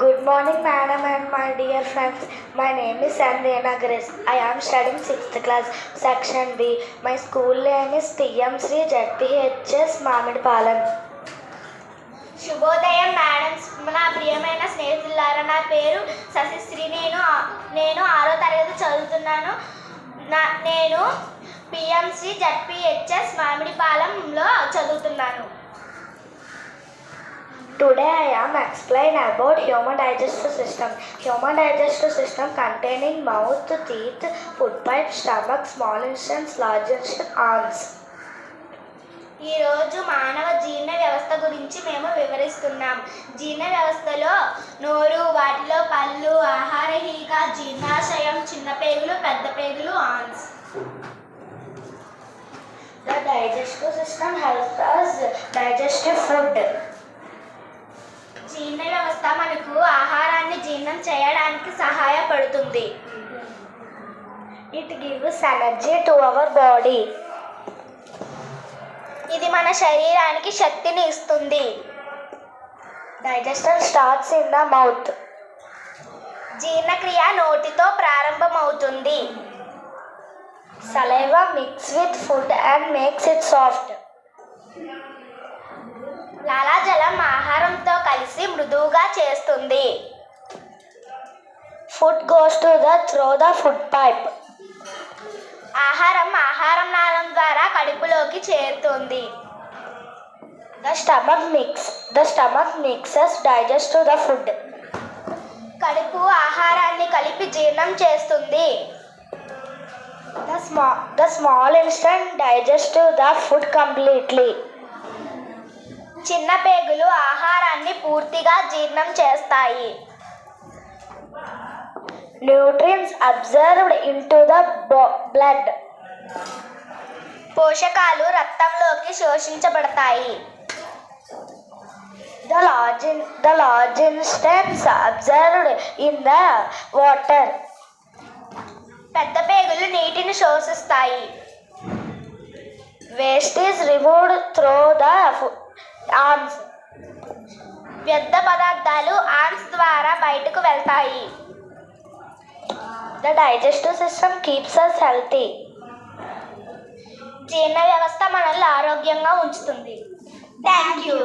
Good morning, madam and my dear friends. My name is Sandhya Grace. I am studying 6th class, section B. My school name is TM Sri ZPHS Mamidipalam. శుభోదయం madams, నా ప్రియమైన స్నేహితులారా, నా పేరు శశిశ్రీ. నేను 6వ తరగతి చదువుతున్నాను. నేను పిఎంసి జడ్పిహెచ్ఎస్ మామిడిపాలెంలో చదువుతున్నాను. Today I am explain about human digestive system. Human digestive system containing mouth, teeth, food pipe, stomach, small intestines, large intestine, arms. ఈరోజు మానవ జీర్ణ వ్యవస్థ గురించి మేము వివరిస్తున్నాం. జీర్ణ వ్యవస్థలో నోరు, వాటిలో పళ్ళు, ఆహారహీక, జీర్ణాశయం, చిన్న పేగులు, పెద్ద పేగులు, Ann's. The digestive system helps us digest food. జీర్ణ వ్యవస్థ మనకు ఆహారాన్ని జీర్ణం చేయడానికి సహాయపడుతుంది. It gives energy to our body. ఇది మన శరీరానికి శక్తిని ఇస్తుంది. Digestion starts in the mouth. జీర్ణక్రియ నోటితో ప్రారంభమవుతుంది. Saliva mixes with food and makes it soft. లాలాజలం ఆహారంతో కలిసి మృదువుగా చేస్తుంది. Food goes through the food pipe. ఆహారం నాళం ద్వారా కడుపులోకి చేరుతుంది. The stomach mixes digest the food. కడుపు ఆహారాన్ని కలిపి జీర్ణం చేస్తుంది. The small intestine digests the food completely. చిన్న పేగులు ఆహారాన్ని పూర్తిగా జీర్ణం చేస్తాయి. Nutrients absorbed into the blood. పోషకాలు రక్తంలోకి శోషించబడతాయి. The large intestines absorbed in the water. పెద్ద పేగులు నీటిని శోషిస్తాయి. Waste is removed through the arms. వ్యర్థ పదార్థాలు ఆన్స్ ద్వారా బయటకు వెళ్తాయి. The digestive system keeps us healthy. జీర్ణ వ్యవస్థ మనల్ని ఆరోగ్యంగా ఉంచుతుంది. Thank you.